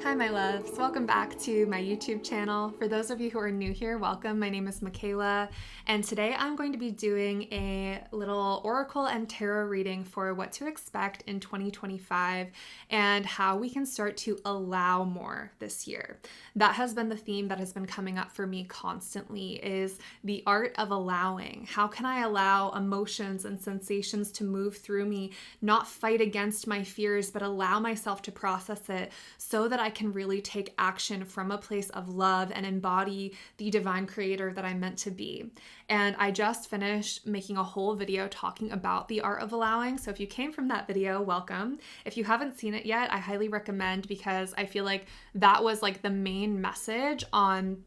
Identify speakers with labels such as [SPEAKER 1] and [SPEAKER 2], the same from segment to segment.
[SPEAKER 1] Hi, my loves. Welcome back to my YouTube channel. For those of you who are new here, welcome. My name is Michaela, and today I'm going to be doing a little oracle and tarot reading for what to expect in 2025 and how we can start to allow more this year. That has been the theme that has been coming up for me constantly, is the art of allowing. How can I allow emotions and sensations to move through me, not fight against my fears, but allow myself to process it so that I can really take action from a place of love and embody the divine creator that I'm meant to be. And I just finished making a whole video talking about the art of allowing. So if you came from that video, welcome. If you haven't seen it yet, I highly recommend, because I feel like that was like the main message on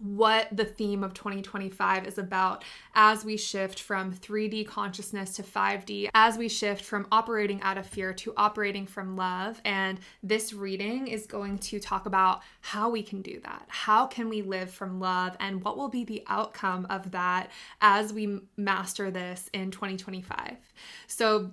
[SPEAKER 1] what the theme of 2025 is about as we shift from 3D consciousness to 5D, as we shift from operating out of fear to operating from love. And this reading is going to talk about how we can do that. How can we live from love, and what will be the outcome of that as we master this in 2025. So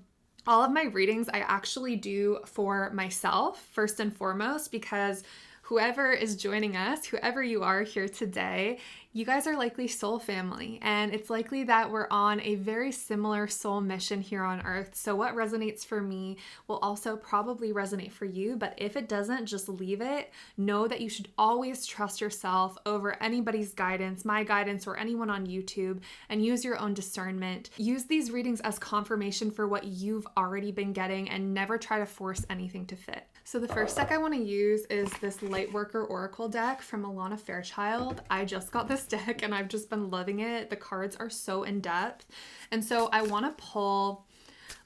[SPEAKER 1] all of my readings I actually do for myself first and foremost, because whoever is joining us, whoever you are here today, you guys are likely soul family, and it's likely that we're on a very similar soul mission here on earth. So what resonates for me will also probably resonate for you, but if it doesn't, just leave it. Know that you should always trust yourself over anybody's guidance, my guidance, or anyone on YouTube, and use your own discernment. Use these readings as confirmation for what you've already been getting, and never try to force anything to fit. So the first deck I want to use is this Lightworker Oracle deck from Alana Fairchild. I just got this deck and I've just been loving it. The cards are so in depth. And so I want to pull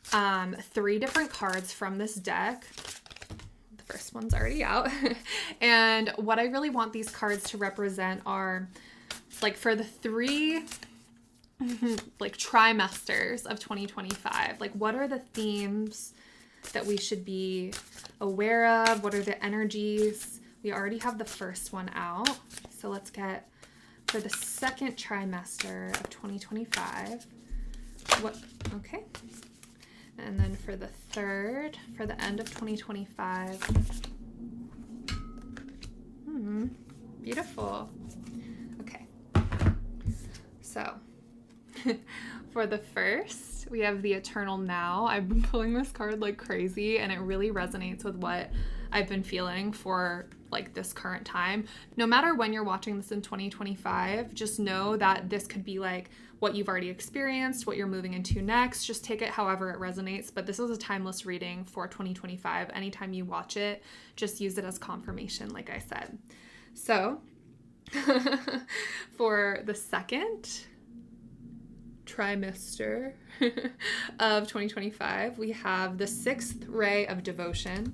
[SPEAKER 1] 3 different cards from this deck. The first one's already out. And what I really want these cards to represent are, like, for the 3 like trimesters of 2025, like, what are the themes that we should be aware of? What are the energies? We already have the first one out. So let's get, for the second trimester of 2025, okay. And then for the third, for the end of 2025. Beautiful. Okay. So for the first, we have the Eternal Now. I've been pulling this card like crazy, and it really resonates with what I've been feeling for like this current time. No matter when you're watching this in 2025, just know that this could be like what you've already experienced, what you're moving into next. Just take it however it resonates. But this is a timeless reading for 2025. Anytime you watch it, just use it as confirmation, like I said. So for the second trimester of 2025, we have the 6th ray of devotion.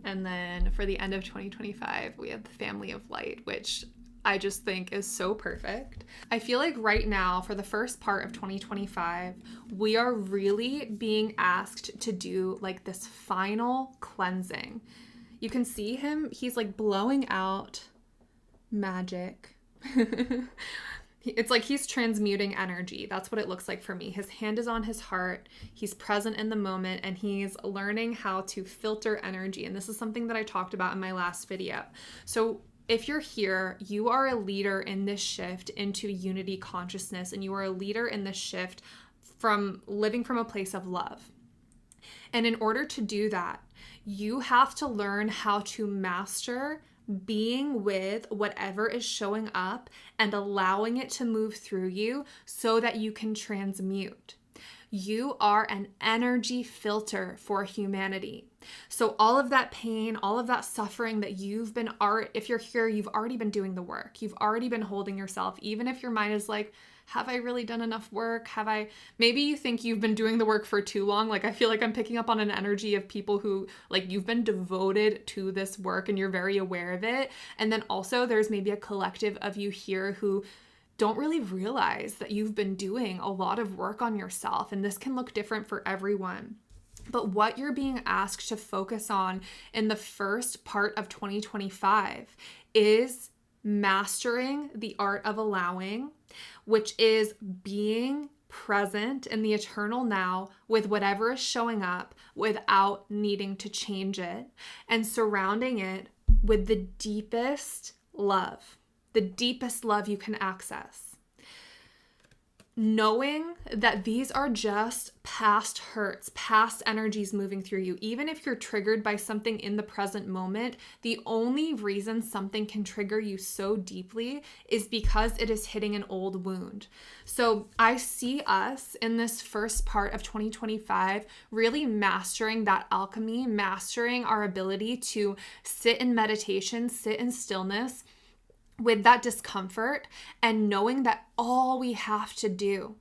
[SPEAKER 1] And then for the end of 2025, we have the family of light, which I just think is so perfect. I feel like right now, for the first part of 2025, we are really being asked to do like this final cleansing. You can see him, he's like blowing out magic. It's like he's transmuting energy. That's what it looks like for me. His hand is on his heart. He's present in the moment, and he's learning how to filter energy. And this is something that I talked about in my last video. So if you're here, you are a leader in this shift into unity consciousness, and you are a leader in this shift from living from a place of love. And in order to do that, you have to learn how to master being with whatever is showing up and allowing it to move through you so that you can transmute. You are an energy filter for humanity. So all of that pain, all of that suffering that you've been, if you're here, you've already been doing the work. You've already been holding yourself, even if your mind is like, have I really done enough work? Maybe you think you've been doing the work for too long. Like, I feel like I'm picking up on an energy of people who, like, you've been devoted to this work and you're very aware of it. And then also there's maybe a collective of you here who don't really realize that you've been doing a lot of work on yourself. And this can look different for everyone. But what you're being asked to focus on in the first part of 2025 is mastering the art of allowing, which is being present in the eternal now with whatever is showing up without needing to change it, and surrounding it with the deepest love you can access. Knowing that these are just past hurts, past energies moving through you. Even if you're triggered by something in the present moment, the only reason something can trigger you so deeply is because it is hitting an old wound. So I see us in this first part of 2025 really mastering that alchemy, mastering our ability to sit in meditation, sit in stillness, with that discomfort, and knowing that all we have to do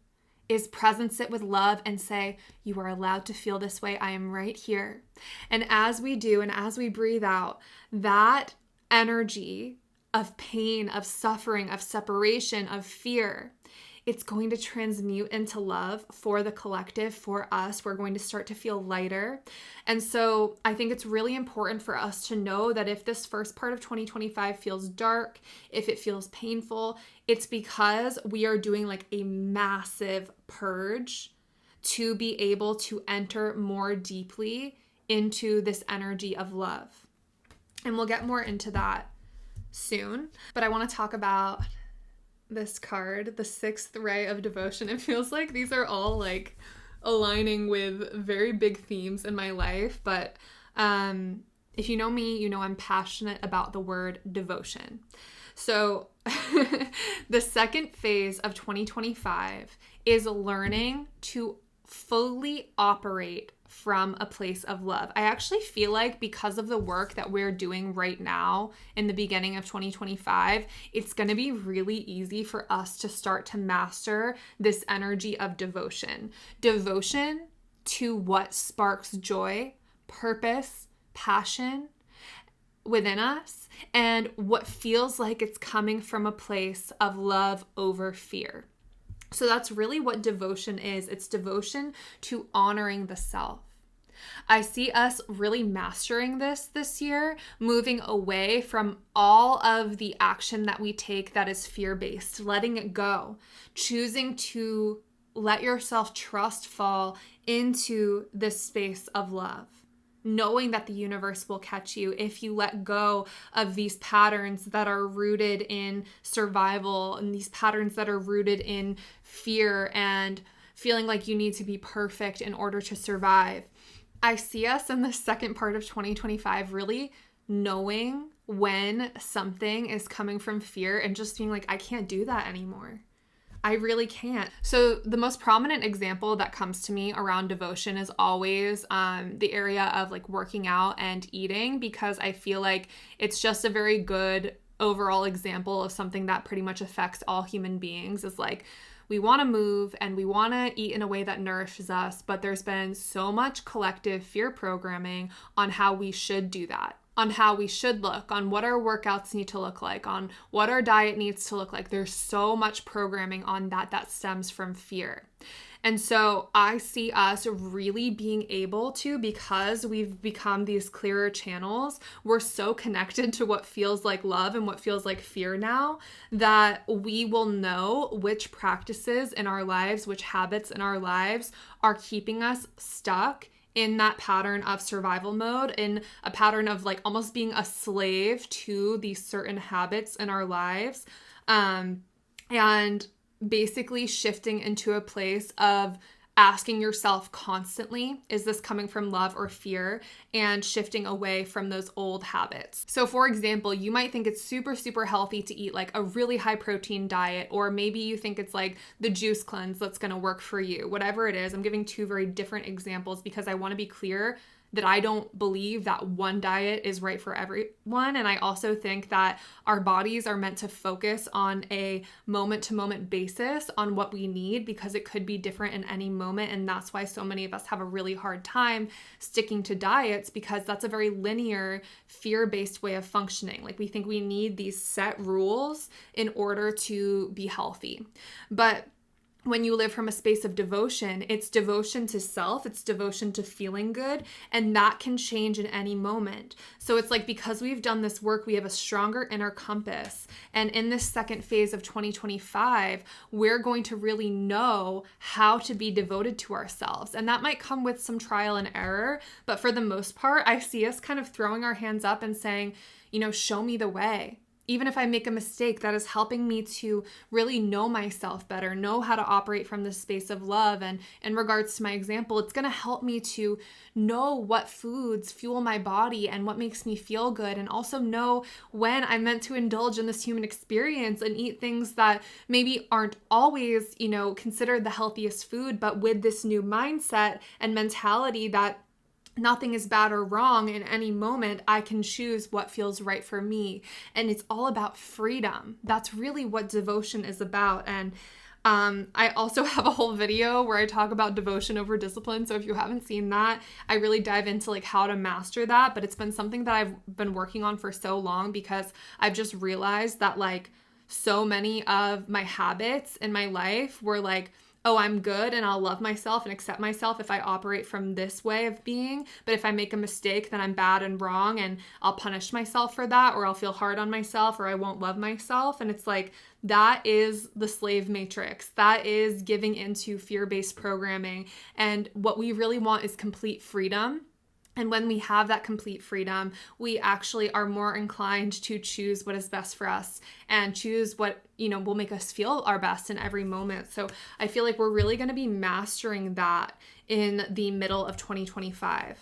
[SPEAKER 1] is presence it with love and say, you are allowed to feel this way. I am right here. And as we do, and as we breathe out, that energy of pain, of suffering, of separation, of fear, it's going to transmute into love for the collective, for us. We're going to start to feel lighter. And so I think it's really important for us to know that if this first part of 2025 feels dark, if it feels painful, it's because we are doing like a massive purge to be able to enter more deeply into this energy of love. And we'll get more into that soon. But I want to talk about this card, the sixth ray of devotion. It feels like these are all like aligning with very big themes in my life, but if you know me, you know I'm passionate about the word devotion. So the second phase of 2025 is learning to fully operate from a place of love. I actually feel like because of the work that we're doing right now in the beginning of 2025, it's going to be really easy for us to start to master this energy of devotion. Devotion to what sparks joy, purpose, passion within us, and what feels like it's coming from a place of love over fear. So that's really what devotion is. It's devotion to honoring the self. I see us really mastering this year, moving away from all of the action that we take that is fear-based, letting it go, choosing to let yourself trust fall into this space of love, knowing that the universe will catch you if you let go of these patterns that are rooted in survival and these patterns that are rooted in fear and feeling like you need to be perfect in order to survive. I see us in the second part of 2025 really knowing when something is coming from fear and just being like, I can't do that anymore. I really can't. So the most prominent example that comes to me around devotion is always the area of like working out and eating, because I feel like it's just a very good overall example of something that pretty much affects all human beings. Is like, we want to move and we want to eat in a way that nourishes us, but there's been so much collective fear programming on how we should do that, on how we should look, on what our workouts need to look like, on what our diet needs to look like. There's so much programming on that stems from fear. And so I see us really being able to, because we've become these clearer channels, we're so connected to what feels like love and what feels like fear now, that we will know which practices in our lives, which habits in our lives are keeping us stuck in that pattern of survival mode, in a pattern of like almost being a slave to these certain habits in our lives. And basically shifting into a place of asking yourself constantly, is this coming from love or fear? And shifting away from those old habits. So for example, you might think it's super, super healthy to eat like a really high protein diet, or maybe you think it's like the juice cleanse that's going to work for you. Whatever it is, I'm giving two very different examples because I want to be clear that I don't believe that one diet is right for everyone. And I also think that our bodies are meant to focus on a moment-to-moment basis on what we need, because it could be different in any moment. And that's why so many of us have a really hard time sticking to diets, because that's a very linear, fear-based way of functioning. Like, we think we need these set rules in order to be healthy. But when you live from a space of devotion, it's devotion to self, it's devotion to feeling good, and that can change in any moment. So it's like, because we've done this work, we have a stronger inner compass. And in this second phase of 2025, we're going to really know how to be devoted to ourselves. And that might come with some trial and error, but for the most part, I see us kind of throwing our hands up and saying, show me the way. Even if I make a mistake, that is helping me to really know myself better, know how to operate from this space of love. And in regards to my example, it's going to help me to know what foods fuel my body and what makes me feel good, and also know when I'm meant to indulge in this human experience and eat things that maybe aren't always, considered the healthiest food, but with this new mindset and mentality that nothing is bad or wrong in any moment. I can choose what feels right for me. And it's all about freedom. That's really what devotion is about. And I also have a whole video where I talk about devotion over discipline. So if you haven't seen that, I really dive into like how to master that. But it's been something that I've been working on for so long, because I've just realized that like so many of my habits in my life were like, oh, I'm good and I'll love myself and accept myself if I operate from this way of being. But if I make a mistake, then I'm bad and wrong, and I'll punish myself for that, or I'll feel hard on myself, or I won't love myself. And it's like, that is the slave matrix. That is giving into fear-based programming. And what we really want is complete freedom. And when we have that complete freedom, we actually are more inclined to choose what is best for us and choose what, will make us feel our best in every moment. So I feel like we're really going to be mastering that in the middle of 2025.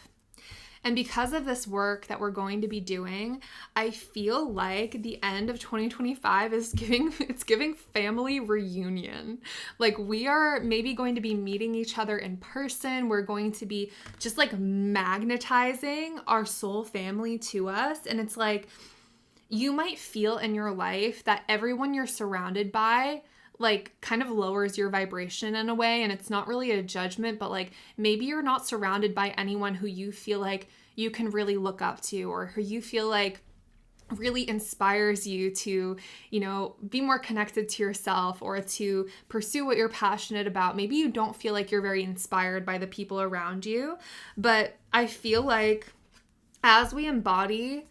[SPEAKER 1] And because of this work that we're going to be doing, I feel like the end of 2025 is giving family reunion. Like, we are maybe going to be meeting each other in person. We're going to be just like magnetizing our soul family to us. And it's like, you might feel in your life that everyone you're surrounded by like kind of lowers your vibration in a way. And it's not really a judgment, but like maybe you're not surrounded by anyone who you feel like you can really look up to, or who you feel like really inspires you to, be more connected to yourself or to pursue what you're passionate about. Maybe you don't feel like you're very inspired by the people around you, but I feel like as we embody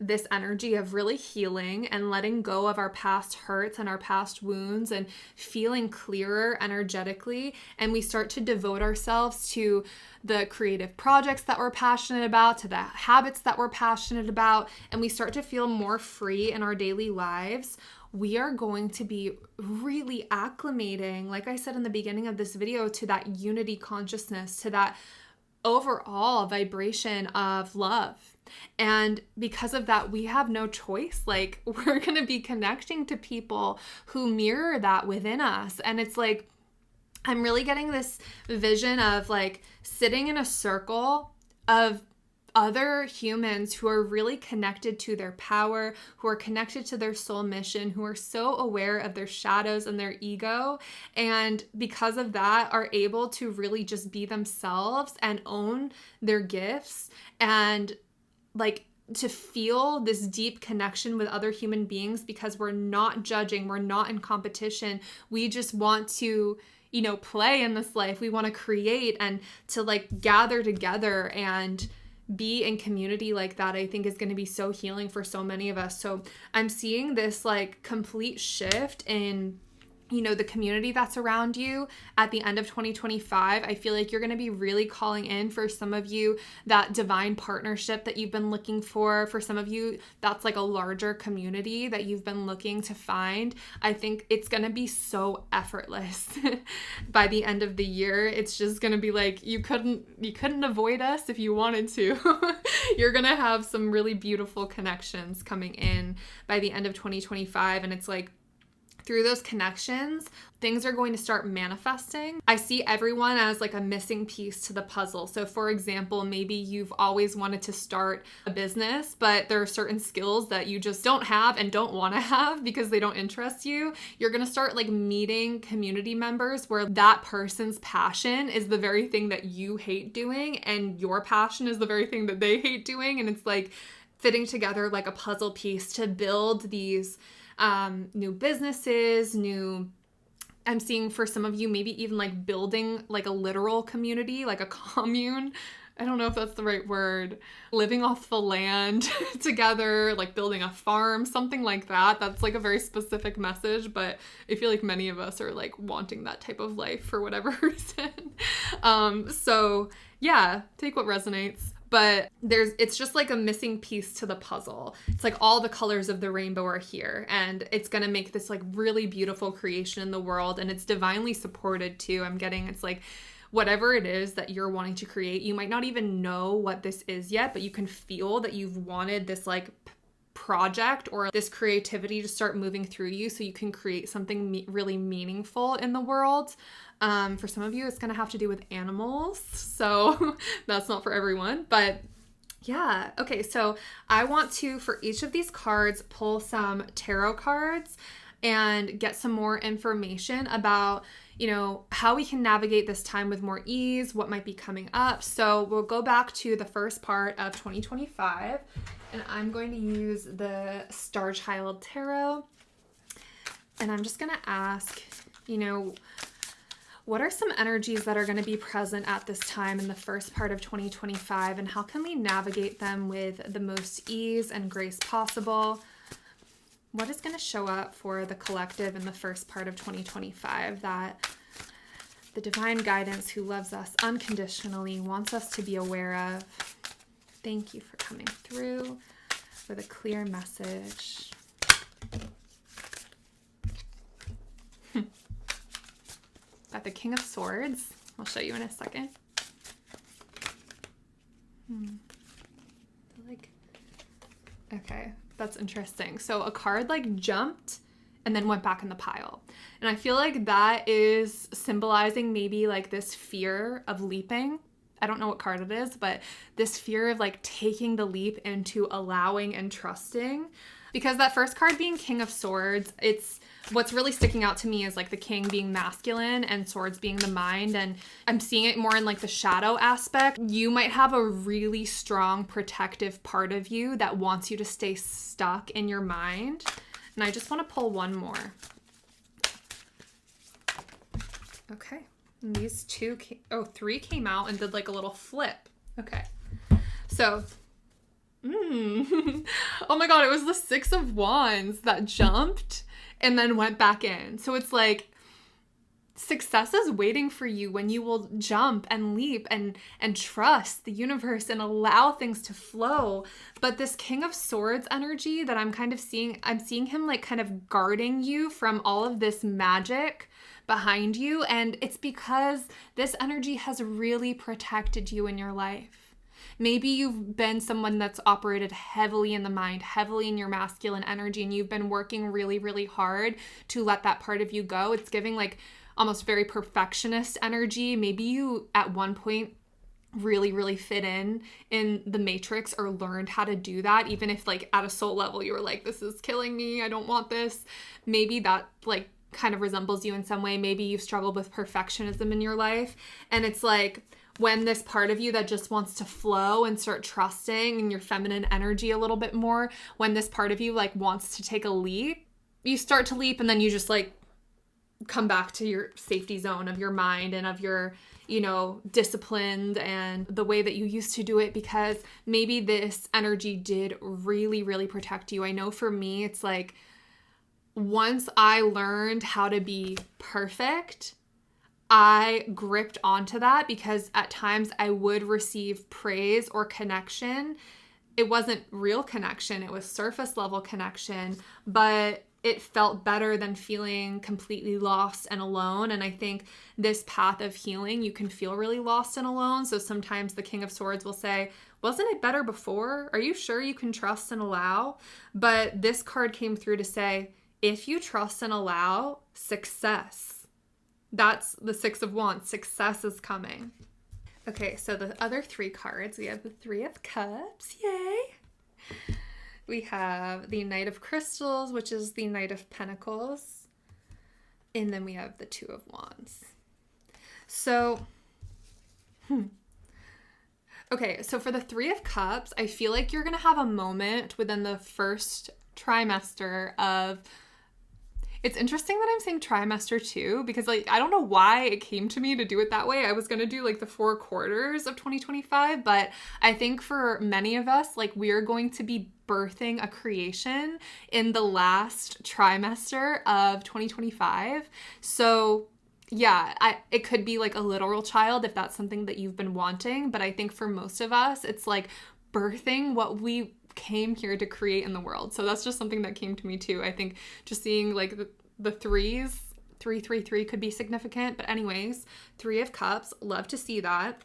[SPEAKER 1] this energy of really healing and letting go of our past hurts and our past wounds and feeling clearer energetically, and we start to devote ourselves to the creative projects that we're passionate about, to the habits that we're passionate about, and we start to feel more free in our daily lives, we are going to be really acclimating, like I said in the beginning of this video, to that unity consciousness, to that overall vibration of love. And because of that, we have no choice. Like, we're going to be connecting to people who mirror that within us. And it's like, I'm really getting this vision of like sitting in a circle of other humans who are really connected to their power, who are connected to their soul mission, who are so aware of their shadows and their ego, and because of that are able to really just be themselves and own their gifts, and like to feel this deep connection with other human beings, because we're not judging, we're not in competition. We just want to, play in this life. We want to create, and to like gather together and be in community like that, I think is going to be so healing for so many of us. So I'm seeing this like complete shift in the community that's around you at the end of 2025. I feel like you're going to be really calling in, for some of you, that divine partnership that you've been looking for. For some of you, that's like a larger community that you've been looking to find. I think it's going to be so effortless by the end of the year. It's just going to be like, you couldn't avoid us if you wanted to. You're going to have some really beautiful connections coming in by the end of 2025. And it's like, through those connections, things are going to start manifesting. I see everyone as like a missing piece to the puzzle. So for example, maybe you've always wanted to start a business, but there are certain skills that you just don't have and don't want to have because they don't interest you. You're going to start like meeting community members where that person's passion is the very thing that you hate doing, and your passion is the very thing that they hate doing. And it's like fitting together like a puzzle piece to build these new businesses, new I'm seeing for some of you, maybe even like building like a literal community, like a commune. I don't know if that's the right word. Living off the land together, like building a farm, something like that. That's like a very specific message, but I feel like many of us are like wanting that type of life for whatever reason. So yeah, take what resonates. But it's just like a missing piece to the puzzle. It's like all the colors of the rainbow are here, and it's gonna make this like really beautiful creation in the world, and it's divinely supported too. I'm getting it's like whatever it is that you're wanting to create, you might not even know what this is yet, but you can feel that you've wanted this like project or this creativity to start moving through you so you can create something really meaningful in the world. For some of you, it's going to have to do with animals, so that's not for everyone, but yeah. Okay, so I want to, for each of these cards, pull some tarot cards and get some more information about, you know, how we can navigate this time with more ease, what might be coming up. So we'll go back to the first part of 2025, and I'm going to use the Star Child Tarot, and I'm just going to ask, you know, what are some energies that are going to be present at this time in the first part of 2025, and how can we navigate them with the most ease and grace possible? What is going to show up for the collective in the first part of 2025 that the divine guidance who loves us unconditionally wants us to be aware of? Thank you for coming through with a clear message. Got the King of Swords. I'll show you in a second. Okay, that's interesting. So a card like jumped and then went back in the pile. And I feel like that is symbolizing maybe like this fear of leaping. I don't know what card it is, but this fear of like taking the leap into allowing and trusting. Because that first card being King of Swords, it's what's really sticking out to me is like the king being masculine and swords being the mind. And I'm seeing it more in like the shadow aspect. You might have a really strong protective part of you that wants you to stay stuck in your mind. And I just want to pull one more. Okay. And these three came out and did like a little flip. Okay. So oh my god, it was the Six of Wands that jumped and then went back in. So it's like success is waiting for you when you will jump and leap and trust the universe and allow things to flow. But this King of Swords energy that I'm kind of seeing, I'm seeing him like kind of guarding you from all of this magic behind you. And it's because this energy has really protected you in your life. Maybe you've been someone that's operated heavily in the mind, heavily in your masculine energy, and you've been working really, really hard to let that part of you go. It's giving like almost very perfectionist energy. Maybe you at one point really, really fit in the matrix or learned how to do that, even if like at a soul level you were like, this is killing me, I don't want this. Maybe that like kind of resembles you in some way. Maybe you've struggled with perfectionism in your life, and it's like when this part of you that just wants to flow and start trusting in your feminine energy a little bit more, when this part of you like wants to take a leap, you start to leap and then you just like come back to your safety zone of your mind and of your, you know, disciplined and the way that you used to do it, because maybe this energy did really, really protect you. I know for me, it's like once I learned how to be perfect, I gripped onto that because at times I would receive praise or connection. It wasn't real connection, it was surface level connection, but it felt better than feeling completely lost and alone. And I think this path of healing, you can feel really lost and alone. So sometimes the King of Swords will say, wasn't it better before? Are you sure you can trust and allow? But this card came through to say, if you trust and allow, success. That's the Six of Wands. Success is coming. Okay, so the other three cards, we have the Three of Cups. Yay! We have the Knight of Crystals, which is the Knight of Pentacles. And then we have the Two of Wands. So, okay, so for the Three of Cups, I feel like you're going to have a moment within the first trimester of It's interesting that I'm saying trimester too, because like I don't know why it came to me to do it that way. I was gonna do like the 4 quarters of 2025, but I think for many of us, like we're going to be birthing a creation in the last trimester of 2025. So yeah, it could be like a literal child if that's something that you've been wanting, but I think for most of us, it's like birthing what we came here to create in the world. So that's just something that came to me too. I think just seeing like the threes, 333 could be significant. But anyways, 3 of Cups, love to see that.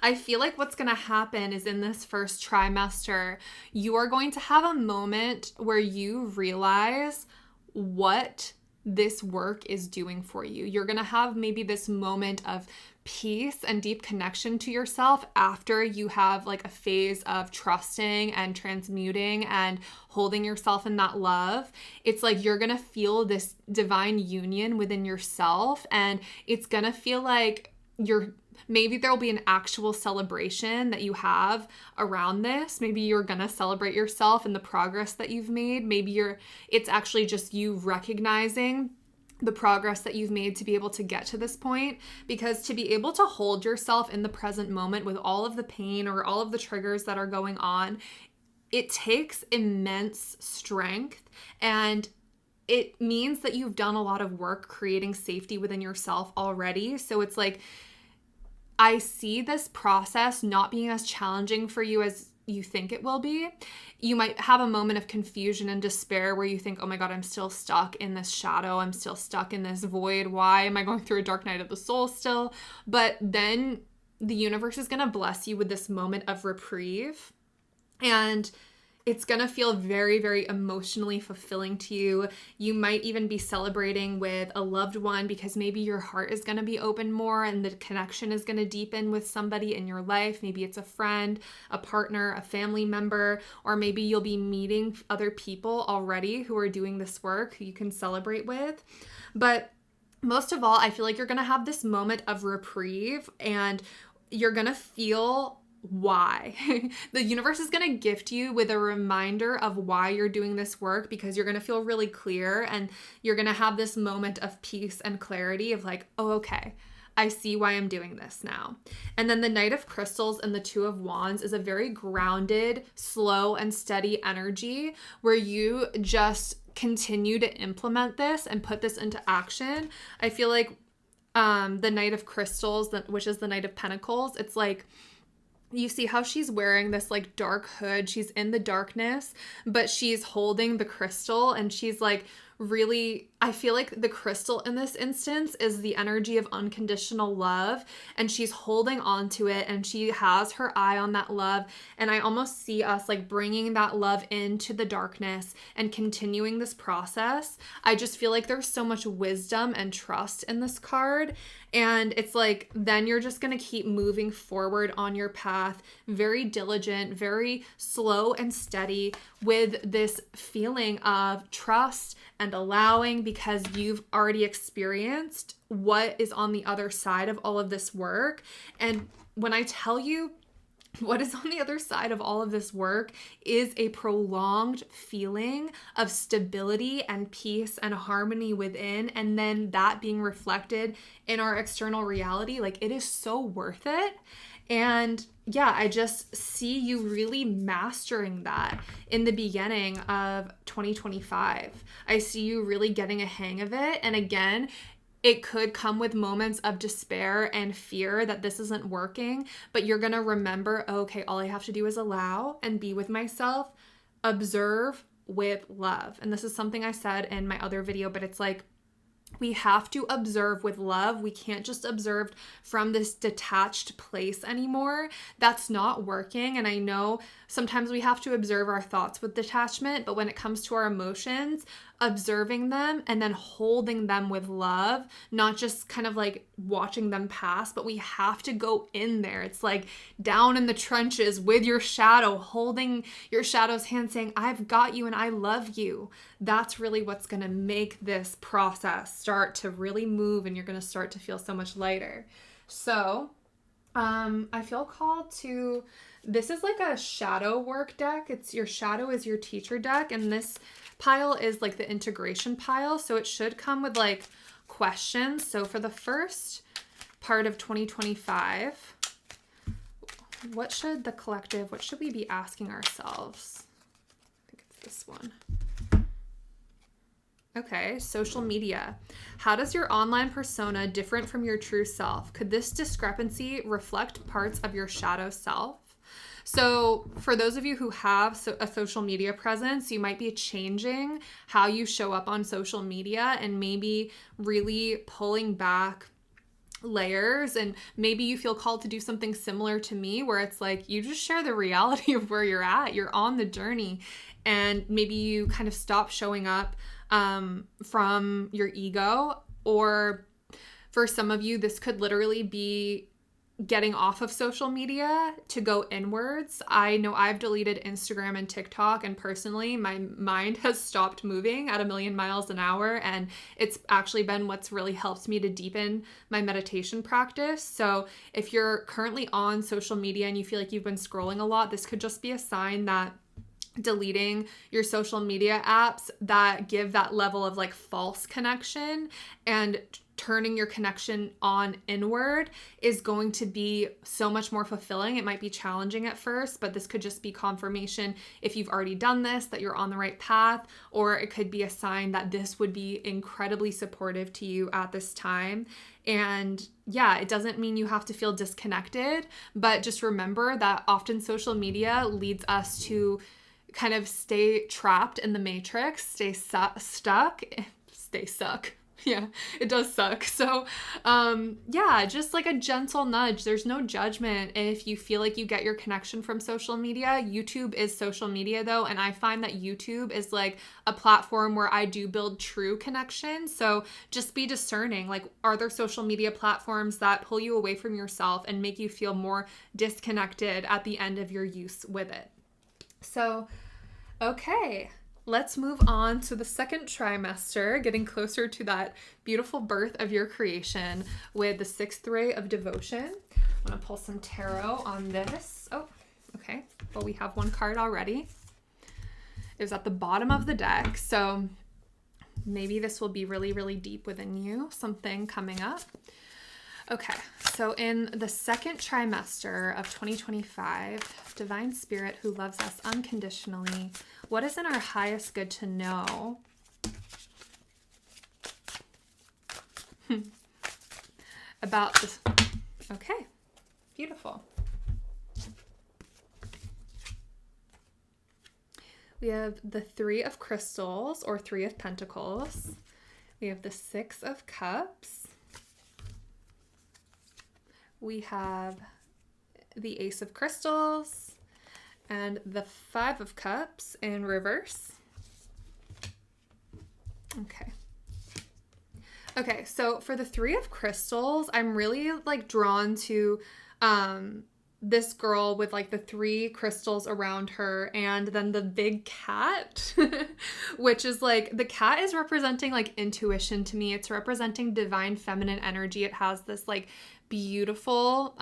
[SPEAKER 1] I feel like what's going to happen is in this first trimester, you are going to have a moment where you realize what this work is doing for you. You're going to have maybe this moment of peace and deep connection to yourself after you have like a phase of trusting and transmuting and holding yourself in that love. It's like you're going to feel this divine union within yourself, and it's going to feel like maybe there'll be an actual celebration that you have around this. Maybe you're gonna celebrate yourself and the progress that you've made. Maybe it's actually just you recognizing the progress that you've made to be able to get to this point. Because to be able to hold yourself in the present moment with all of the pain or all of the triggers that are going on, it takes immense strength, and it means that you've done a lot of work creating safety within yourself already. So it's like, I see this process not being as challenging for you as you think it will be. You might have a moment of confusion and despair where you think, oh my God, I'm still stuck in this shadow. I'm still stuck in this void. Why am I going through a dark night of the soul still? But then the universe is going to bless you with this moment of reprieve, and it's going to feel very, very emotionally fulfilling to you. You might even be celebrating with a loved one because maybe your heart is going to be open more and the connection is going to deepen with somebody in your life. Maybe it's a friend, a partner, a family member, or maybe you'll be meeting other people already who are doing this work who you can celebrate with. But most of all, I feel like you're going to have this moment of reprieve, and you're going to feel why. The universe is going to gift you with a reminder of why you're doing this work, because you're going to feel really clear, and you're going to have this moment of peace and clarity of like, oh, okay, I see why I'm doing this now. And then the Knight of Crystals and the 2 of Wands is a very grounded, slow, and steady energy where you just continue to implement this and put this into action. I feel like the Knight of Crystals, which is the Knight of Pentacles, it's like, you see how she's wearing this like dark hood. She's in the darkness, but she's holding the crystal, and she's like really, I feel like the crystal in this instance is the energy of unconditional love, and she's holding on to it, and she has her eye on that love. And I almost see us like bringing that love into the darkness and continuing this process. I just feel like there's so much wisdom and trust in this card. And it's like, then you're just going to keep moving forward on your path, very diligent, very slow and steady, with this feeling of trust and allowing, because you've already experienced what is on the other side of all of this work. And when I tell you what is on the other side of all of this work is a prolonged feeling of stability and peace and harmony within, and then that being reflected in our external reality, like it is so worth it. And yeah, I just see you really mastering that in the beginning of 2025. I see you really getting a hang of it. And again, it could come with moments of despair and fear that this isn't working, but you're going to remember, okay, all I have to do is allow and be with myself, observe with love. And this is something I said in my other video, but it's like, we have to observe with love. We can't just observe from this detached place anymore. That's not working. And I know sometimes we have to observe our thoughts with detachment, but when it comes to our emotions, observing them and then holding them with love, not just kind of like watching them pass, but we have to go in there. It's like down in the trenches with your shadow, holding your shadow's hand, saying, I've got you and I love you. That's really what's going to make this process start to really move, and you're going to start to feel so much lighter. So I feel called to, this is like a shadow work deck. It's your shadow is your teacher deck, and this pile is like the integration pile. So it should come with like questions. So for the first part of 2025, what should we be asking ourselves? I think it's this one. Okay, social media. How does your online persona different from your true self? Could this discrepancy reflect parts of your shadow self? So for those of you who have a social media presence, you might be changing how you show up on social media and maybe really pulling back layers, and maybe you feel called to do something similar to me where it's like you just share the reality of where you're at. You're on the journey, and maybe you kind of stop showing up from your ego. Or for some of you, this could literally be getting off of social media to go inwards. I know I've deleted Instagram and TikTok, and personally, my mind has stopped moving at 1,000,000 miles an hour, and it's actually been what's really helped me to deepen my meditation practice. So if you're currently on social media and you feel like you've been scrolling a lot, this could just be a sign that deleting your social media apps that give that level of like false connection and turning your connection on inward is going to be so much more fulfilling. It might be challenging at first, but this could just be confirmation, if you've already done this, that you're on the right path, or it could be a sign that this would be incredibly supportive to you at this time. And yeah, it doesn't mean you have to feel disconnected, but just remember that often social media leads us to kind of stay trapped in the matrix, stay stuck. Yeah, it does suck. So, yeah, just like a gentle nudge. There's no judgment if you feel like you get your connection from social media. YouTube is social media though, and I find that YouTube is like a platform where I do build true connection. So just be discerning. Like, are there social media platforms that pull you away from yourself and make you feel more disconnected at the end of your use with it? So, okay. Let's move on to the second trimester, getting closer to that beautiful birth of your creation with the 6th ray of devotion. I'm going to pull some tarot on this. Oh, okay. Well, we have one card already. It was at the bottom of the deck, so maybe this will be really, really deep within you, something coming up. Okay, so in the second trimester of 2025, Divine Spirit who loves us unconditionally, what is in our highest good to know? About this. Okay, beautiful. We have the 3 of Crystals, or 3 of Pentacles. We have the 6 of Cups. We have the Ace of Crystals and the 5 of Cups in reverse. Okay, so for the 3 of Crystals, I'm really like drawn to this girl with like the 3 crystals around her, and then the big cat, which is like, the cat is representing like intuition to me. It's representing divine feminine energy. It has this like beautiful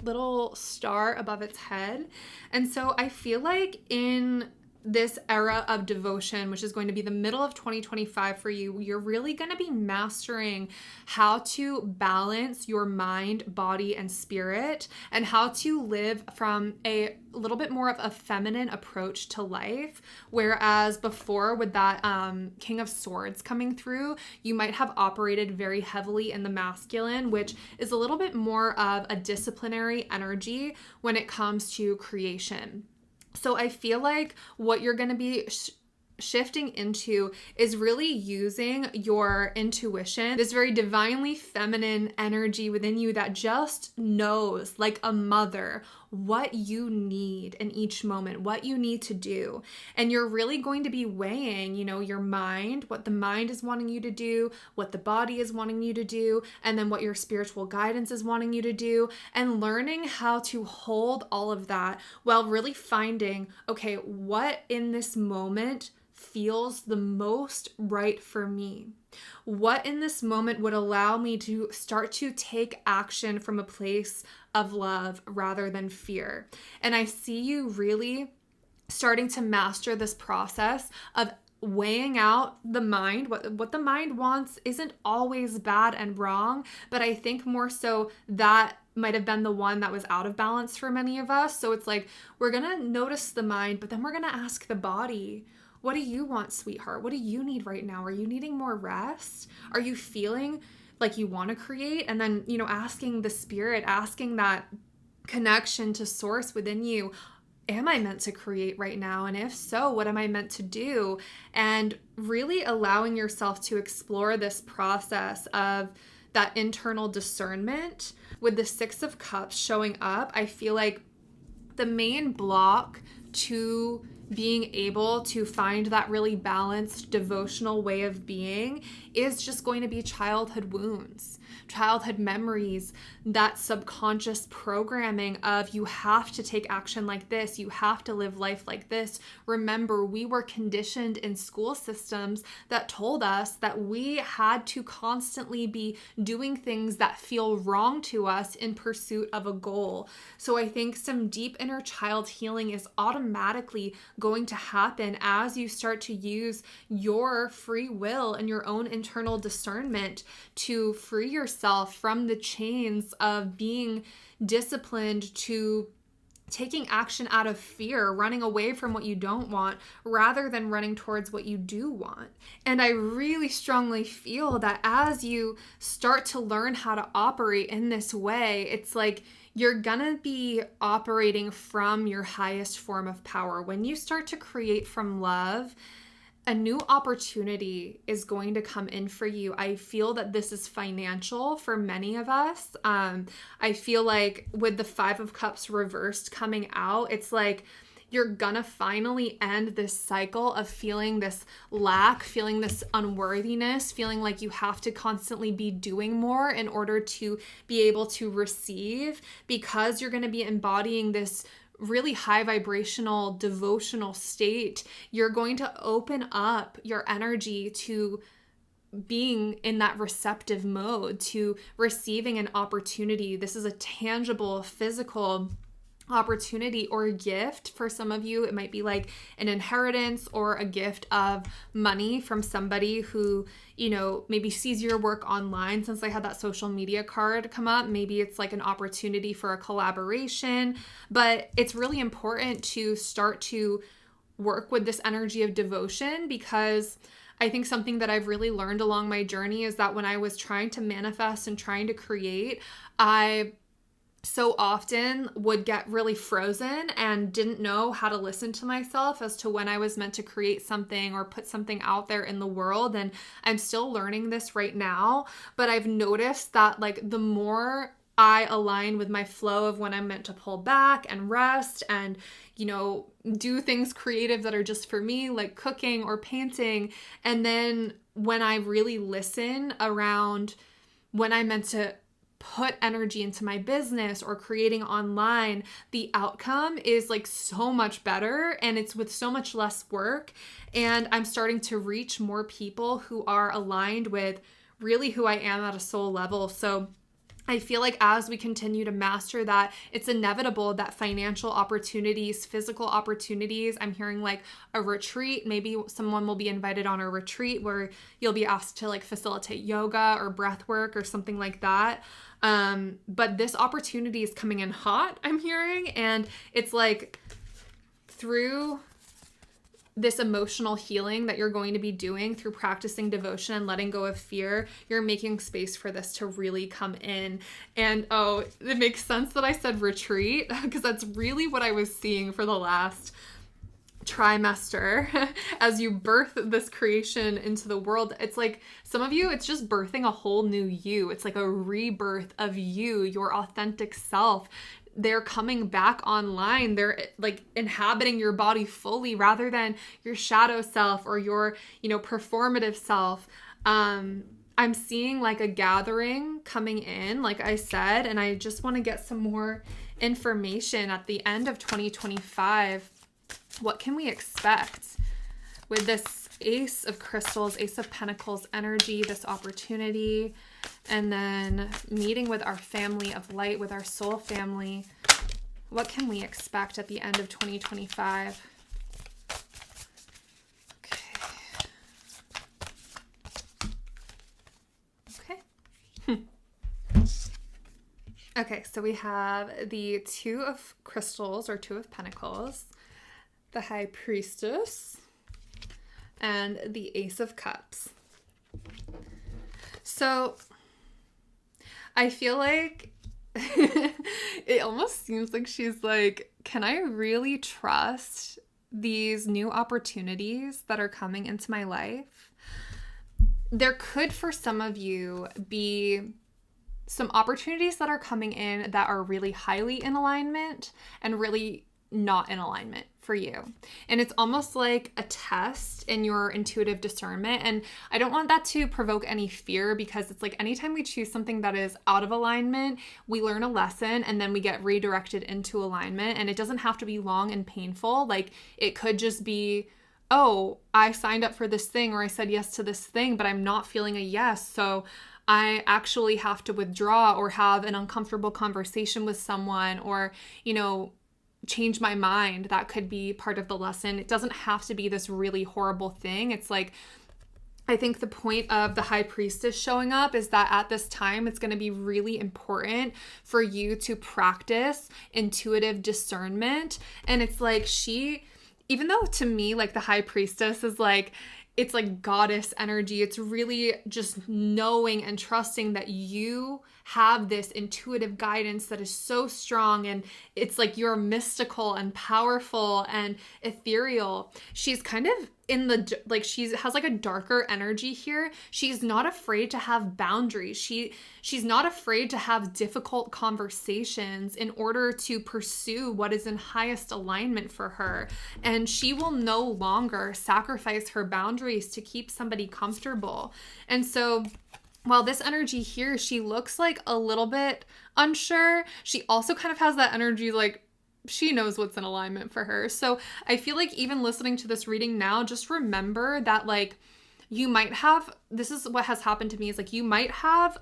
[SPEAKER 1] little star above its head. And so I feel like in this era of devotion, which is going to be the middle of 2025 for you, you're really going to be mastering how to balance your mind, body, and spirit, and how to live from a little bit more of a feminine approach to life. Whereas before, with that King of Swords coming through, you might have operated very heavily in the masculine, which is a little bit more of a disciplinary energy when it comes to creation. So I feel like what you're going to be shifting into is really using your intuition, this very divinely feminine energy within you that just knows, like a mother, what you need in each moment, what you need to do. And you're really going to be weighing, your mind, what the mind is wanting you to do, what the body is wanting you to do, and then what your spiritual guidance is wanting you to do, and learning how to hold all of that while really finding, okay, what in this moment feels the most right for me? What in this moment would allow me to start to take action from a place of love rather than fear? And I see you really starting to master this process of weighing out the mind. What the mind wants isn't always bad and wrong, but I think more so that might have been the one that was out of balance for many of us. So it's like, we're going to notice the mind, but then we're going to ask the body, what do you want, sweetheart? What do you need right now? Are you needing more rest? Are you feeling like you want to create? And then, asking the spirit, asking that connection to source within you, am I meant to create right now? And if so, what am I meant to do? And really allowing yourself to explore this process of that internal discernment. With the Six of Cups showing up, I feel like the main block to being able to find that really balanced devotional way of being is just going to be childhood wounds, childhood memories, that subconscious programming of you have to take action like this, you have to live life like this. Remember, we were conditioned in school systems that told us that we had to constantly be doing things that feel wrong to us in pursuit of a goal. So I think some deep inner child healing is automatically going to happen as you start to use your free will and your own internal discernment to free yourself from the chains of being disciplined to taking action out of fear, running away from what you don't want rather than running towards what you do want. And I really strongly feel that as you start to learn how to operate in this way, it's like you're gonna be operating from your highest form of power. When you start to create from love, a new opportunity is going to come in for you. I feel that this is financial for many of us. I feel like with the Five of Cups reversed coming out, it's like you're gonna finally end this cycle of feeling this lack, feeling this unworthiness, feeling like you have to constantly be doing more in order to be able to receive, because you're gonna be embodying this really high vibrational devotional state. You're going to open up your energy to being in that receptive mode, to receiving an opportunity. This is a tangible, physical opportunity or a gift. For some of you, it might be like an inheritance or a gift of money from somebody who, maybe sees your work online. Since I had that social media card come up, maybe it's like an opportunity for a collaboration. But it's really important to start to work with this energy of devotion, because I think something that I've really learned along my journey is that when I was trying to manifest and trying to create, I so often would get really frozen and didn't know how to listen to myself as to when I was meant to create something or put something out there in the world. And I'm still learning this right now, but I've noticed that like the more I align with my flow of when I'm meant to pull back and rest and, do things creative that are just for me, like cooking or painting. And then when I really listen around when I'm meant to put energy into my business or creating online, the outcome is like so much better and it's with so much less work. And I'm starting to reach more people who are aligned with really who I am at a soul level. So I feel like as we continue to master that, it's inevitable that financial opportunities, physical opportunities, I'm hearing like a retreat, maybe someone will be invited on a retreat where you'll be asked to like facilitate yoga or breath work or something like that. But this opportunity is coming in hot, I'm hearing, and it's like through this emotional healing that you're going to be doing through practicing devotion and letting go of fear, you're making space for this to really come in. And it makes sense that I said retreat, because that's really what I was seeing for the last trimester as you birth this creation into the world. It's like some of you, it's just birthing a whole new you. It's like a rebirth of you, your authentic self. They're coming back online. They're like inhabiting your body fully rather than your shadow self or your, performative self. I'm seeing like a gathering coming in, like I said, and I just want to get some more information at the end of 2025. What can we expect with this Ace of Crystals, Ace of Pentacles energy, this opportunity, and then meeting with our family of light, with our soul family. What can we expect at the end of 2025? Okay, so we have the Two of Crystals or Two of Pentacles, the High Priestess, and the Ace of Cups. So I feel like it almost seems like she's like, can I really trust these new opportunities that are coming into my life? There could, for some of you, be some opportunities that are coming in that are really highly in alignment and really not in alignment for you. And it's almost like a test in your intuitive discernment. And I don't want that to provoke any fear, because it's like anytime we choose something that is out of alignment, we learn a lesson and then we get redirected into alignment. And it doesn't have to be long and painful. Like, it could just be, oh, I signed up for this thing, or I said yes to this thing, but I'm not feeling a yes. So I actually have to withdraw or have an uncomfortable conversation with someone, or, change my mind. That could be part of the lesson. It doesn't have to be this really horrible thing. It's like, I think the point of the High Priestess showing up is that at this time, it's going to be really important for you to practice intuitive discernment. And it's like even though to me, like, the High Priestess is like, it's like goddess energy. It's really just knowing and trusting that you have this intuitive guidance that is so strong, and it's like you're mystical and powerful and ethereal. She's kind of in the, like, she has like a darker energy here. She's not afraid to have boundaries. She's not afraid to have difficult conversations in order to pursue what is in highest alignment for her. And she will no longer sacrifice her boundaries to keep somebody comfortable. And so while this energy here, she looks like a little bit unsure, she also kind of has that energy like she knows what's in alignment for her. So I feel like even listening to this reading now, just remember that, like, you might have, this is what has happened to me, is like you might have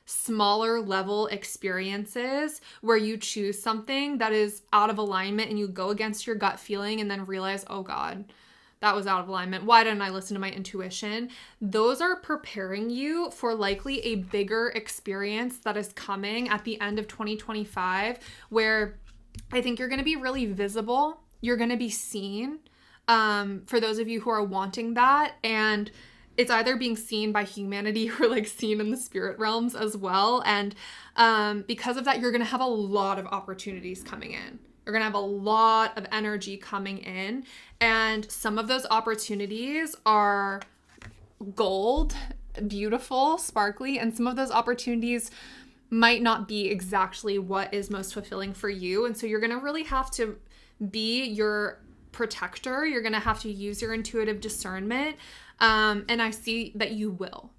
[SPEAKER 1] smaller level experiences where you choose something that is out of alignment and you go against your gut feeling and then realize, oh God, that was out of alignment. Why didn't I listen to my intuition? Those are preparing you for likely a bigger experience that is coming at the end of 2025, where I think you're going to be really visible. You're going to be seen, for those of you who are wanting that. And it's either being seen by humanity or like seen in the spirit realms as well. And because of that, you're going to have a lot of opportunities coming in. You're going to have a lot of energy coming in. And some of those opportunities are gold, beautiful, sparkly. And some of those opportunities might not be exactly what is most fulfilling for you. And so you're going to really have to be your protector. You're going to have to use your intuitive discernment. And I see that you will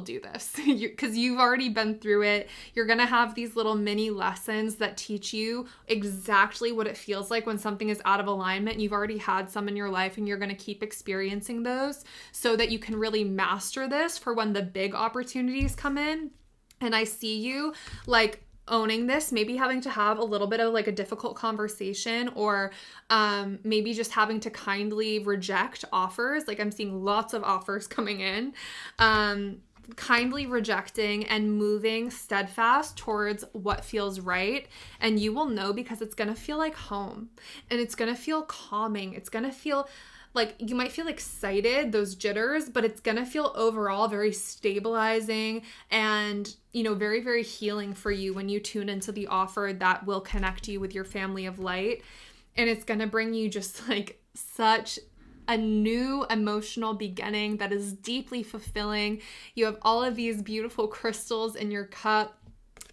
[SPEAKER 1] do this because you've already been through it. You're going to have these little mini lessons that teach you exactly what it feels like when something is out of alignment. You've already had some in your life, and you're going to keep experiencing those so that you can really master this for when the big opportunities come in. And I see you like owning this, maybe having to have a little bit of like a difficult conversation, or maybe just having to kindly reject offers. Like, I'm seeing lots of offers coming in. Kindly rejecting and moving steadfast towards what feels right. And you will know, because it's going to feel like home, and it's going to feel calming. It's going to feel like, you might feel excited, those jitters, but it's going to feel overall very stabilizing and, very, very healing for you when you tune into the offer that will connect you with your family of light. And it's going to bring you just like such a new emotional beginning that is deeply fulfilling. You have all of these beautiful crystals in your cup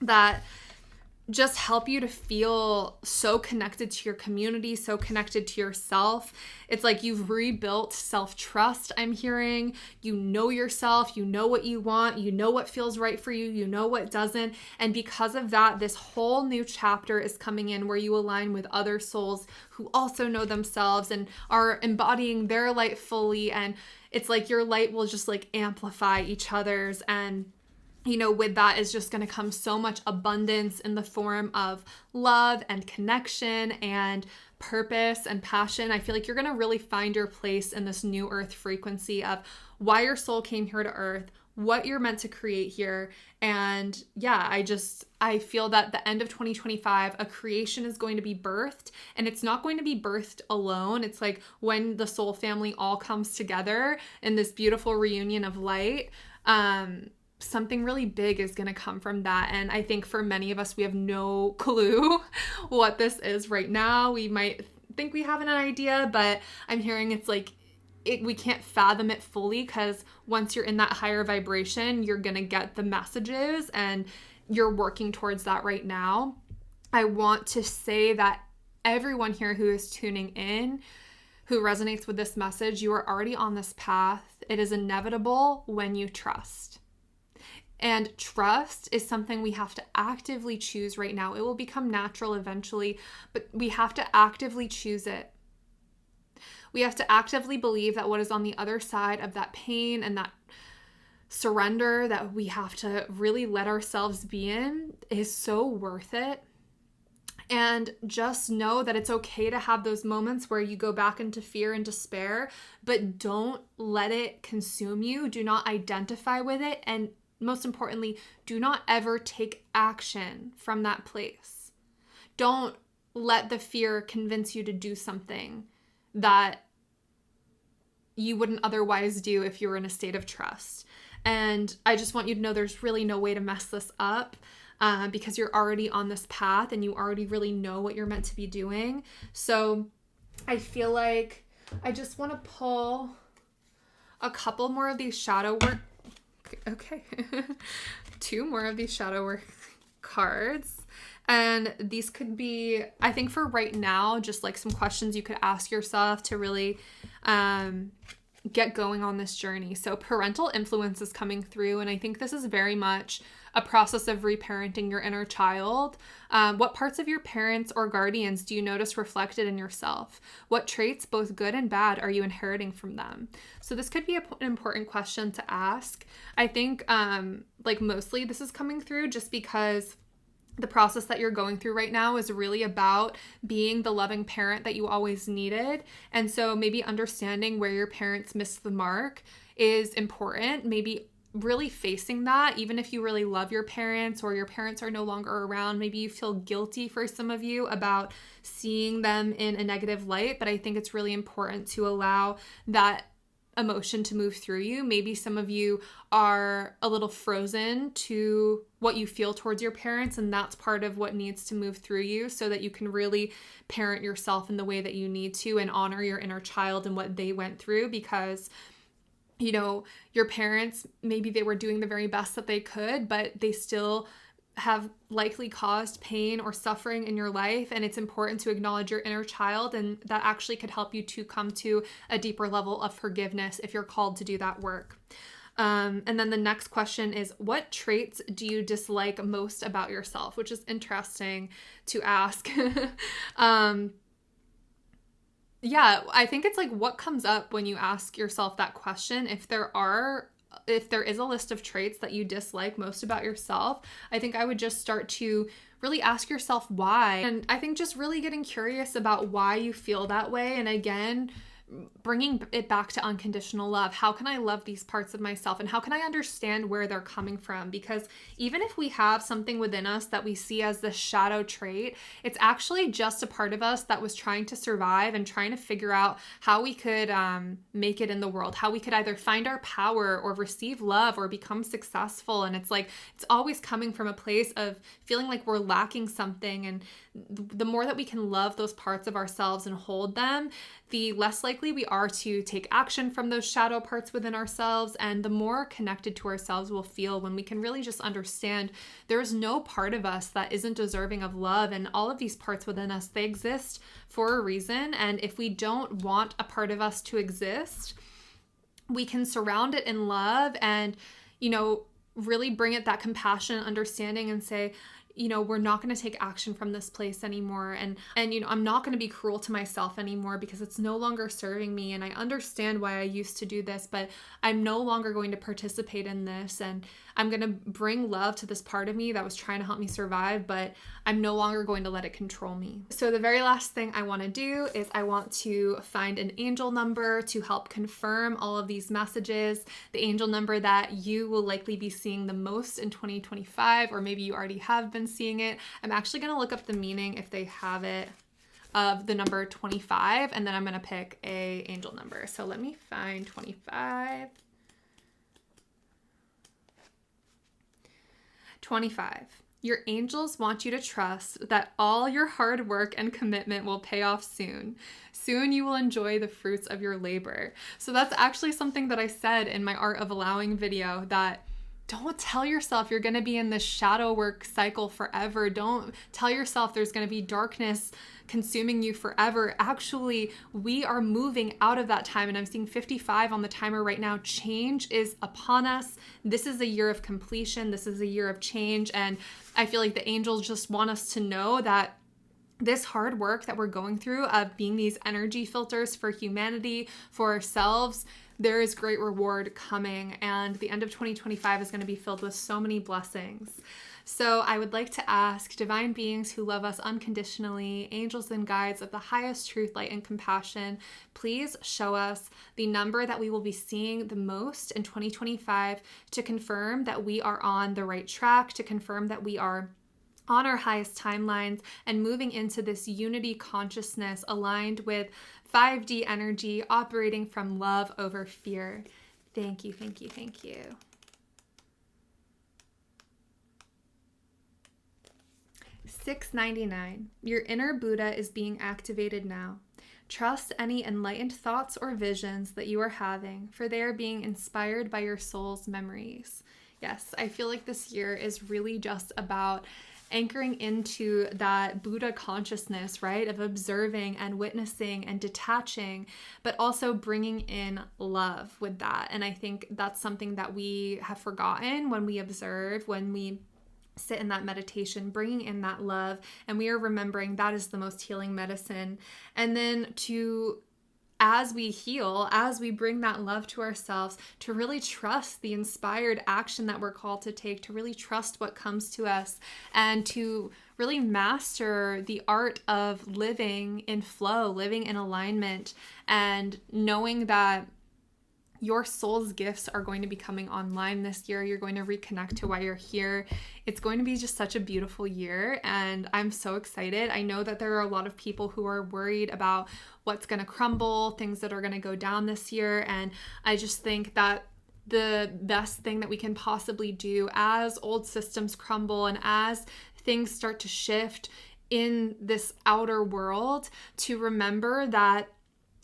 [SPEAKER 1] that just help you to feel so connected to your community, so connected to yourself. It's like you've rebuilt self-trust, I'm hearing. You know yourself, you know what you want, you know what feels right for you, you know what doesn't. And because of that, this whole new chapter is coming in where you align with other souls who also know themselves and are embodying their light fully. And it's like your light will just like amplify each other's, and with that is just going to come so much abundance in the form of love and connection and purpose and passion. I feel like you're going to really find your place in this new earth frequency of why your soul came here to earth, what you're meant to create here. And yeah, I feel that the end of 2025, a creation is going to be birthed, and it's not going to be birthed alone. It's like when the soul family all comes together in this beautiful reunion of light, something really big is going to come from that. And I think for many of us, we have no clue what this is right now. We might think we have an idea, but I'm hearing it's like we can't fathom it fully, because once you're in that higher vibration, you're going to get the messages, and you're working towards that right now. I want to say that everyone here who is tuning in, who resonates with this message, you are already on this path. It is inevitable when you trust. And trust is something we have to actively choose right now. It will become natural eventually, but we have to actively choose it. We have to actively believe that what is on the other side of that pain and that surrender that we have to really let ourselves be in is so worth it. And just know that it's okay to have those moments where you go back into fear and despair, but don't let it consume you. Do not identify with it. And most importantly, do not ever take action from that place. Don't let the fear convince you to do something that you wouldn't otherwise do if you were in a state of trust. And I just want you to know there's really no way to mess this up, because you're already on this path and you already really know what you're meant to be doing. So I feel like I just want to pull a couple more of these shadow work. Okay. 2 more of these shadow work cards. And these could be, I think for right now, just like some questions you could ask yourself to really get going on this journey. So parental influence is coming through, and I think this is very much a process of reparenting your inner child. What parts of your parents or guardians do you notice reflected in yourself? What traits, both good and bad, are you inheriting from them? So this could be an important question to ask. I think mostly this is coming through just because the process that you're going through right now is really about being the loving parent that you always needed. And so maybe understanding where your parents missed the mark is important. Maybe really facing that, even if you really love your parents or your parents are no longer around, maybe you feel guilty for some of you about seeing them in a negative light. But I think it's really important to allow that emotion to move through you. Maybe some of you are a little frozen to what you feel towards your parents, and that's part of what needs to move through you so that you can really parent yourself in the way that you need to and honor your inner child and what they went through. Because your parents, maybe they were doing the very best that they could, but they still have likely caused pain or suffering in your life. And it's important to acknowledge your inner child, and that actually could help you to come to a deeper level of forgiveness if you're called to do that work. And then the next question is, what traits do you dislike most about yourself? Which is interesting to ask. Yeah, I think it's like what comes up when you ask yourself that question. If there is a list of traits that you dislike most about yourself, I think I would just start to really ask yourself why. And I think just really getting curious about why you feel that way. And again, bringing it back to unconditional love. How can I love these parts of myself, and how can I understand where they're coming from? Because even if we have something within us that we see as the shadow trait, it's actually just a part of us that was trying to survive and trying to figure out how we could make it in the world, how we could either find our power or receive love or become successful. And it's like, it's always coming from a place of feeling like we're lacking something. And the more that we can love those parts of ourselves and hold them, the less likely likely we are to take action from those shadow parts within ourselves, and the more connected to ourselves we'll feel when we can really just understand there's no part of us that isn't deserving of love, and all of these parts within us, they exist for a reason. And if we don't want a part of us to exist, we can surround it in love and, really bring it that compassion, understanding, and say, we're not going to take action from this place anymore. And I'm not going to be cruel to myself anymore because it's no longer serving me. And I understand why I used to do this, but I'm no longer going to participate in this. And I'm going to bring love to this part of me that was trying to help me survive, but I'm no longer going to let it control me. So the very last thing I want to do is I want to find an angel number to help confirm all of these messages. The angel number that you will likely be seeing the most in 2025, or maybe you already have been seeing it. I'm actually going to look up the meaning, if they have it, of the number 25, and then I'm going to pick a angel number. So let me find 25. 25. Your angels want you to trust that all your hard work and commitment will pay off soon. Soon you will enjoy the fruits of your labor. So that's actually something that I said in my Art of Allowing video, that don't tell yourself you're going to be in this shadow work cycle forever. Don't tell yourself there's going to be darkness consuming you forever. Actually, we are moving out of that time, and I'm seeing 55 on the timer right now. Change is upon us. This is a year of completion. This is a year of change, and I feel like the angels just want us to know that this hard work that we're going through of being these energy filters for humanity, for ourselves, there is great reward coming, and the end of 2025 is going to be filled with so many blessings. So I would like to ask divine beings who love us unconditionally, angels and guides of the highest truth, light, and compassion, please show us the number that we will be seeing the most in 2025 to confirm that we are on the right track, to confirm that we are on our highest timelines and moving into this unity consciousness aligned with 5D energy, operating from love over fear. Thank you, thank you, thank you. $6.99. Your inner Buddha is being activated now. Trust any enlightened thoughts or visions that you are having, for they are being inspired by your soul's memories. Yes, I feel like this year is really just about anchoring into that Buddha consciousness, right? Of observing and witnessing and detaching, but also bringing in love with that. And I think that's something that we have forgotten when we observe, when we sit in that meditation, bringing in that love, and we are remembering that is the most healing medicine. And then as we heal, as we bring that love to ourselves, to really trust the inspired action that we're called to take, to really trust what comes to us, and to really master the art of living in flow, living in alignment, and knowing that your soul's gifts are going to be coming online this year. You're going to reconnect to why you're here. It's going to be just such a beautiful year, and I'm so excited. I know that there are a lot of people who are worried about what's going to crumble, things that are going to go down this year, and I just think that the best thing that we can possibly do as old systems crumble and as things start to shift in this outer world, to remember that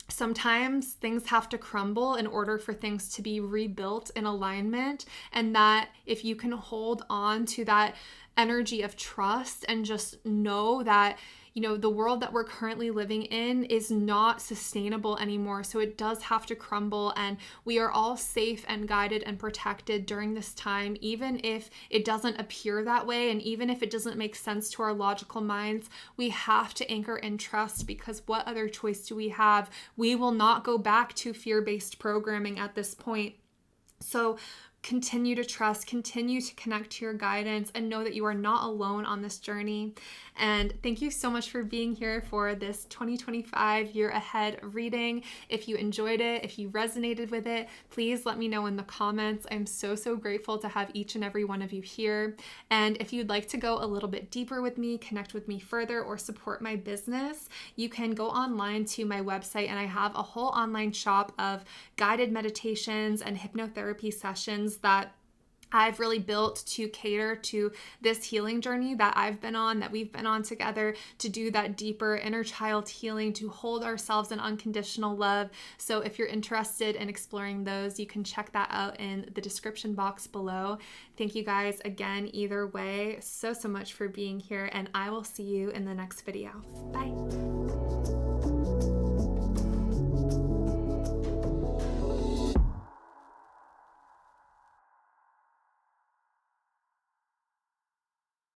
[SPEAKER 1] sometimes things have to crumble in order for things to be rebuilt in alignment, and that if you can hold on to that energy of trust and just know that, the world that we're currently living in is not sustainable anymore. So it does have to crumble, and we are all safe and guided and protected during this time, even if it doesn't appear that way. And even if it doesn't make sense to our logical minds, we have to anchor in trust, because what other choice do we have? We will not go back to fear-based programming at this point. So continue to trust, continue to connect to your guidance, and know that you are not alone on this journey. And thank you so much for being here for this 2025 year ahead reading. If you enjoyed it, if you resonated with it, please let me know in the comments. I'm so grateful to have each and every one of you here. And if you'd like to go a little bit deeper with me, connect with me further, or support my business, you can go online to my website, and I have a whole online shop of guided meditations and hypnotherapy sessions that I've really built to cater to this healing journey that I've been on, that we've been on together, to do that deeper inner child healing, to hold ourselves in unconditional love. So if you're interested in exploring those, you can check that out in the description box below. Thank you guys again, either way, so much for being here, and I will see you in the next video. Bye.